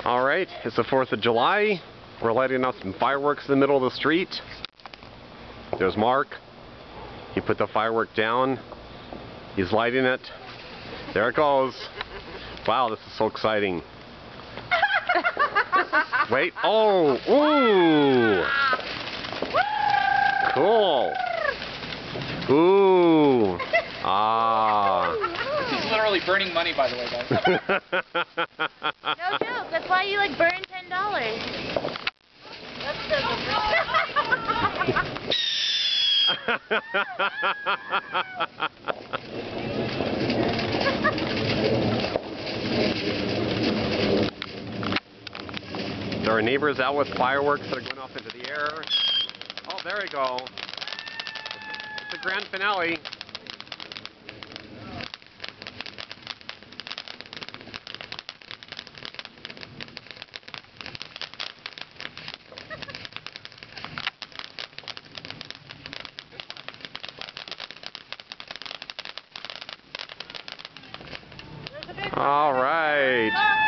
Alright, it's the 4th of July. We're lighting up some fireworks in the middle of the street. There's Mark. He put the firework down. He's lighting it. There it goes. Wow, this is so exciting. Wait, oh, ooh. Cool. Ooh. Ah. This is literally burning money, by the way, guys. No joke. That's why you like burn $10. There are neighbors out with fireworks that are going off into the air. Oh, there we go. It's the grand finale. All right.